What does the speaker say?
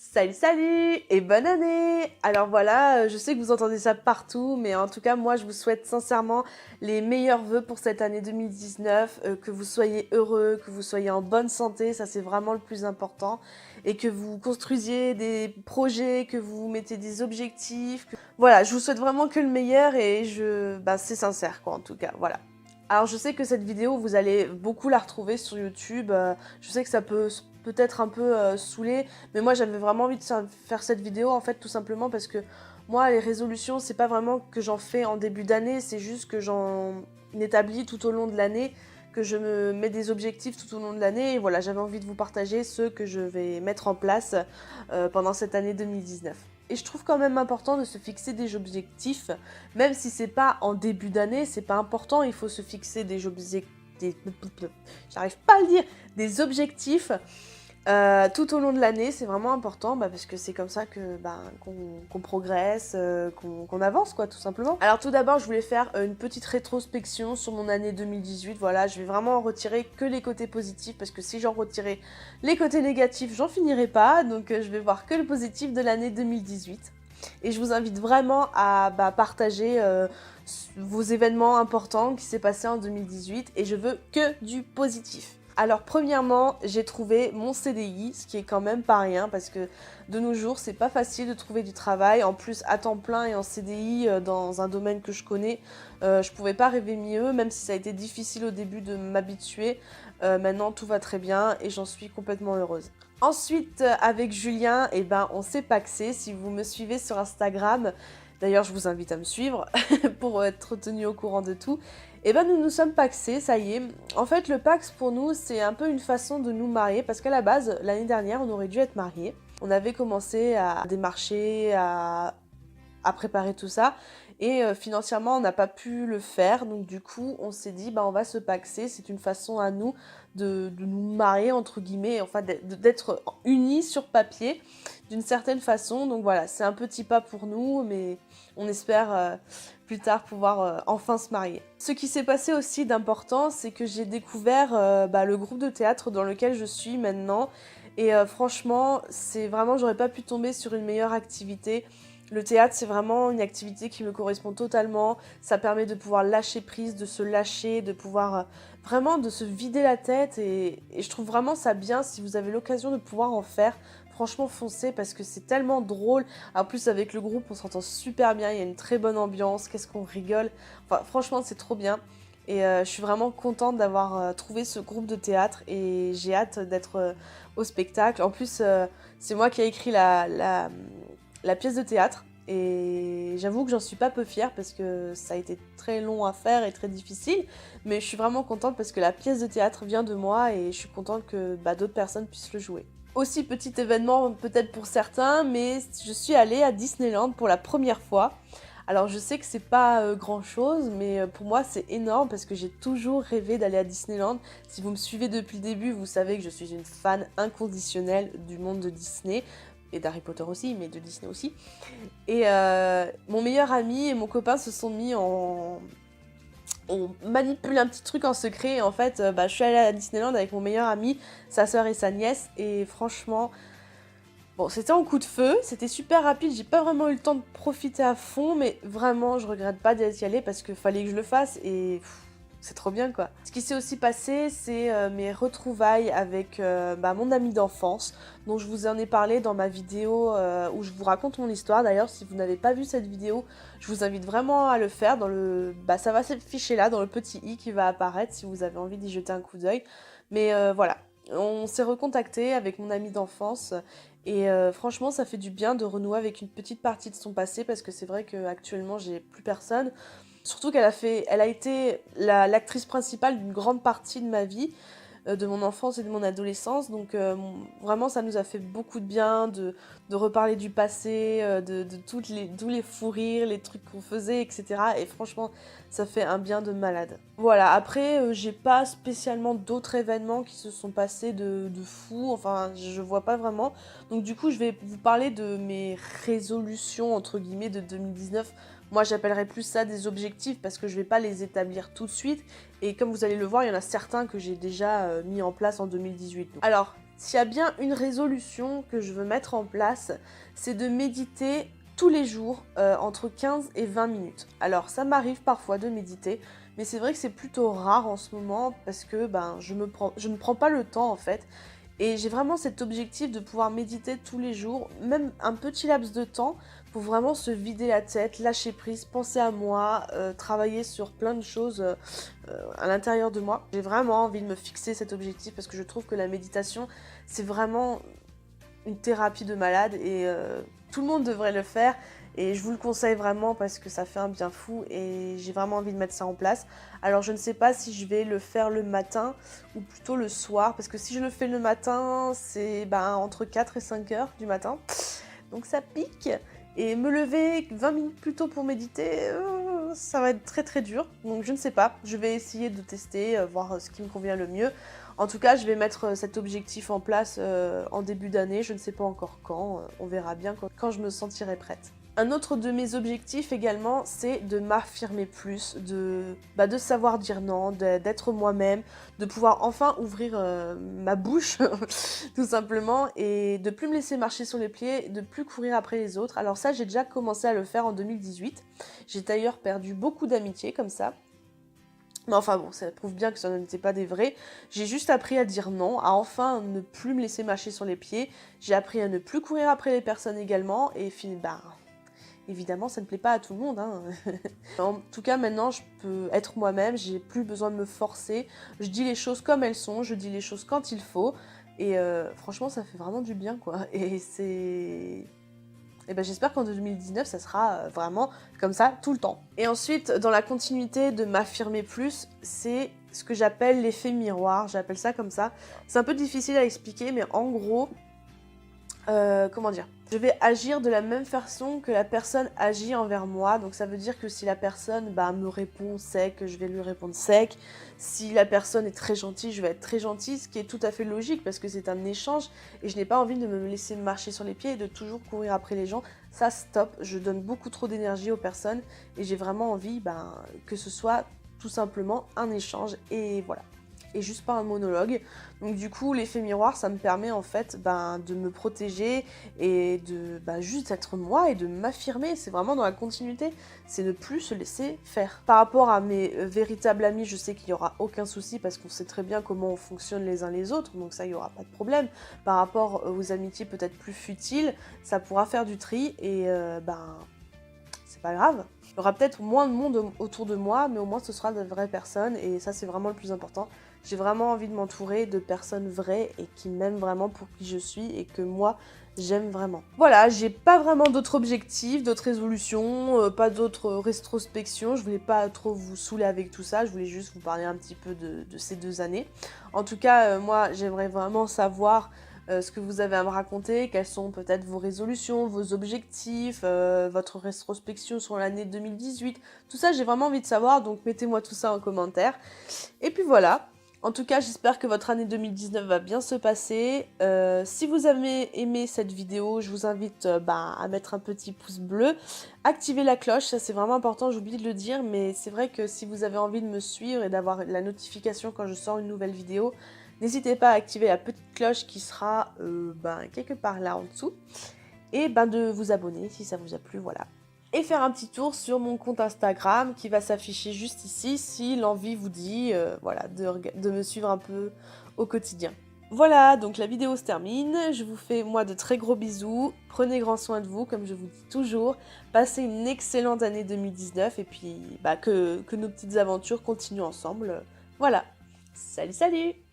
Salut salut et bonne année! Alors voilà, je sais que vous entendez ça partout, mais en tout cas moi je vous souhaite sincèrement les meilleurs vœux pour cette année 2019, que vous soyez heureux, que vous soyez en bonne santé, ça c'est vraiment le plus important, et que vous construisiez des projets, que vous mettez des objectifs. Voilà, je vous souhaite vraiment que le meilleur et c'est sincère quoi en tout cas, voilà. Alors je sais que cette vidéo, vous allez beaucoup la retrouver sur YouTube, je sais que ça peut-être un peu saouler, mais moi j'avais vraiment envie de faire cette vidéo en fait tout simplement parce que moi les résolutions c'est pas vraiment que j'en fais en début d'année, c'est juste que j'en établis tout au long de l'année, que je me mets des objectifs tout au long de l'année et voilà j'avais envie de vous partager ceux que je vais mettre en place pendant cette année 2019. Et je trouve quand même important de se fixer des objectifs, même si c'est pas en début d'année, c'est pas important, il faut se fixer des objectifs, j'arrive pas à le dire, des objectifs tout au long de l'année, c'est vraiment important parce que c'est comme ça que qu'on progresse, qu'on avance quoi tout simplement. Alors tout d'abord je voulais faire une petite rétrospection sur mon année 2018, voilà je vais vraiment en retirer que les côtés positifs parce que si j'en retirais les côtés négatifs j'en finirais pas, donc je vais voir que le positif de l'année 2018. Et je vous invite vraiment à partager vos événements importants qui s'est passé en 2018 et je veux que du positif. Alors premièrement, j'ai trouvé mon CDI, ce qui est quand même pas rien parce que de nos jours, c'est pas facile de trouver du travail. En plus, à temps plein et en CDI dans un domaine que je connais, je pouvais pas rêver mieux, même si ça a été difficile au début de m'habituer. Maintenant, tout va très bien et j'en suis complètement heureuse. Ensuite, avec Julien, on s'est pacsé. Si vous me suivez sur Instagram, d'ailleurs, je vous invite à me suivre pour être tenu au courant de tout. Nous nous sommes pacsés, ça y est. En fait, le Pacs pour nous, c'est un peu une façon de nous marier parce qu'à la base, l'année dernière, on aurait dû être mariés. On avait commencé à démarcher, à préparer tout ça. Et financièrement, on n'a pas pu le faire. Donc du coup, on s'est dit, on va se paxer. C'est une façon à nous de nous marier, entre guillemets, enfin d'être unis sur papier d'une certaine façon. Donc voilà, c'est un petit pas pour nous, mais on espère plus tard pouvoir enfin se marier. Ce qui s'est passé aussi d'important, c'est que j'ai découvert le groupe de théâtre dans lequel je suis maintenant. Et franchement, c'est vraiment, j'aurais pas pu tomber sur une meilleure activité. Le théâtre, c'est vraiment une activité qui me correspond totalement. Ça permet de pouvoir lâcher prise, de se lâcher, de pouvoir vraiment de se vider la tête. Et je trouve vraiment ça bien si vous avez l'occasion de pouvoir en faire. Franchement, foncez parce que c'est tellement drôle. En plus, avec le groupe, on s'entend super bien. Il y a une très bonne ambiance. Qu'est-ce qu'on rigole. Enfin, franchement, c'est trop bien. Et je suis vraiment contente d'avoir trouvé ce groupe de théâtre. Et j'ai hâte d'être au spectacle. En plus, c'est moi qui ai écrit la pièce de théâtre et j'avoue que j'en suis pas peu fière parce que ça a été très long à faire et très difficile, mais je suis vraiment contente parce que la pièce de théâtre vient de moi et je suis contente que d'autres personnes puissent le jouer. Aussi petit événement peut-être pour certains, mais je suis allée à Disneyland pour la première fois. Alors je sais que c'est pas grand chose, mais pour moi c'est énorme parce que j'ai toujours rêvé d'aller à Disneyland. Si vous me suivez depuis le début, vous savez que je suis une fan inconditionnelle du monde de Disney et d'Harry Potter aussi, mais de Disney aussi. Et mon meilleur ami et mon copain se sont mis en... On manipule un petit truc en secret et en fait, je suis allée à Disneyland avec mon meilleur ami, sa sœur et sa nièce et franchement, bon, c'était en coup de feu, c'était super rapide, j'ai pas vraiment eu le temps de profiter à fond, mais vraiment, je regrette pas d'y aller parce qu'il fallait que je le fasse et c'est trop bien quoi. Ce qui s'est aussi passé, c'est mes retrouvailles avec mon ami d'enfance, dont je vous en ai parlé dans ma vidéo où je vous raconte mon histoire. D'ailleurs, si vous n'avez pas vu cette vidéo, je vous invite vraiment à le faire. Ça va s'afficher là, dans le petit i qui va apparaître si vous avez envie d'y jeter un coup d'œil. Mais voilà, on s'est recontacté avec mon ami d'enfance et franchement, ça fait du bien de renouer avec une petite partie de son passé parce que c'est vrai qu'actuellement, j'ai plus personne. Surtout elle a été l'actrice principale d'une grande partie de ma vie, de mon enfance et de mon adolescence. Donc vraiment, ça nous a fait beaucoup de bien de reparler du passé, de tous les fous rires, les trucs qu'on faisait, etc. Et franchement, ça fait un bien de malade. Voilà, après, j'ai pas spécialement d'autres événements qui se sont passés de fou. Enfin, je vois pas vraiment. Donc du coup, je vais vous parler de mes résolutions, entre guillemets, de 2019. Moi, j'appellerais plus ça des objectifs parce que je vais pas les établir tout de suite. Et comme vous allez le voir, il y en a certains que j'ai déjà mis en place en 2018. Alors, S'il y a bien une résolution que je veux mettre en place, c'est de méditer tous les jours entre 15 et 20 minutes. Alors ça m'arrive parfois de méditer, mais c'est vrai que c'est plutôt rare en ce moment parce que je ne prends pas le temps en fait. Et j'ai vraiment cet objectif de pouvoir méditer tous les jours, même un petit laps de temps, pour vraiment se vider la tête, lâcher prise, penser à moi, travailler sur plein de choses à l'intérieur de moi. J'ai vraiment envie de me fixer cet objectif parce que je trouve que la méditation, c'est vraiment une thérapie de malade et tout le monde devrait le faire. Et je vous le conseille vraiment parce que ça fait un bien fou et j'ai vraiment envie de mettre ça en place. Alors je ne sais pas si je vais le faire le matin ou plutôt le soir. Parce que si je le fais le matin, c'est entre 4 et 5 heures du matin. Donc ça pique. Et me lever 20 minutes plus tôt pour méditer, ça va être très très dur. Donc je ne sais pas, je vais essayer de tester, voir ce qui me convient le mieux. En tout cas, je vais mettre cet objectif en place en début d'année. Je ne sais pas encore quand, on verra bien quand je me sentirai prête. Un autre de mes objectifs également, c'est de m'affirmer plus, de savoir dire non, d'être moi-même, de pouvoir enfin ouvrir ma bouche, tout simplement, et de plus me laisser marcher sur les pieds, de plus courir après les autres. Alors ça, j'ai déjà commencé à le faire en 2018. J'ai d'ailleurs perdu beaucoup d'amitiés comme ça. Mais enfin bon, ça prouve bien que ça n'était pas des vrais. J'ai juste appris à dire non, à enfin ne plus me laisser marcher sur les pieds. J'ai appris à ne plus courir après les personnes également, et évidemment, ça ne plaît pas à tout le monde. Hein. En tout cas, maintenant, je peux être moi-même, j'ai plus besoin de me forcer. Je dis les choses comme elles sont, je dis les choses quand il faut. Et franchement, ça fait vraiment du bien, quoi. Et c'est... Et j'espère qu'en 2019, ça sera vraiment comme ça tout le temps. Et ensuite, dans la continuité de m'affirmer plus, c'est ce que j'appelle l'effet miroir. J'appelle ça comme ça. C'est un peu difficile à expliquer, mais en gros... comment dire, je vais agir de la même façon que la personne agit envers moi. Donc ça veut dire que si la personne me répond sec, je vais lui répondre sec. Si la personne est très gentille, je vais être très gentille, ce qui est tout à fait logique parce que c'est un échange et je n'ai pas envie de me laisser marcher sur les pieds et de toujours courir après les gens. Ça, stop, je donne beaucoup trop d'énergie aux personnes et j'ai vraiment envie que ce soit tout simplement un échange et voilà. Et juste pas un monologue. Donc du coup, l'effet miroir, ça me permet en fait de me protéger et de juste être moi et de m'affirmer. C'est vraiment dans la continuité, c'est ne plus se laisser faire. Par rapport à mes véritables amis, je sais qu'il n'y aura aucun souci parce qu'on sait très bien comment on fonctionne les uns les autres, donc ça, il n'y aura pas de problème. Par rapport aux amitiés peut-être plus futiles, ça pourra faire du tri et c'est pas grave. Il y aura peut-être moins de monde autour de moi, mais au moins ce sera de vraies personnes et ça c'est vraiment le plus important. J'ai vraiment envie de m'entourer de personnes vraies et qui m'aiment vraiment pour qui je suis et que moi j'aime vraiment. Voilà, j'ai pas vraiment d'autres objectifs, d'autres résolutions, pas d'autres rétrospections. Je voulais pas trop vous saouler avec tout ça, je voulais juste vous parler un petit peu de ces 2 années. En tout cas, moi j'aimerais vraiment savoir ce que vous avez à me raconter, quelles sont peut-être vos résolutions, vos objectifs, votre rétrospection sur l'année 2018. Tout ça, j'ai vraiment envie de savoir, donc mettez-moi tout ça en commentaire. Et puis voilà. En tout cas, j'espère que votre année 2019 va bien se passer. Si vous avez aimé cette vidéo, je vous invite à mettre un petit pouce bleu, activer la cloche, ça c'est vraiment important, j'ai oublié de le dire, mais c'est vrai que si vous avez envie de me suivre et d'avoir la notification quand je sors une nouvelle vidéo, n'hésitez pas à activer la petite cloche qui sera quelque part là en dessous. Et de vous abonner si ça vous a plu, voilà. Et faire un petit tour sur mon compte Instagram qui va s'afficher juste ici si l'envie vous dit de me suivre un peu au quotidien. Voilà, donc la vidéo se termine. Je vous fais moi de très gros bisous. Prenez grand soin de vous, comme je vous dis toujours. Passez une excellente année 2019 et puis que nos petites aventures continuent ensemble. Voilà. Salut, salut!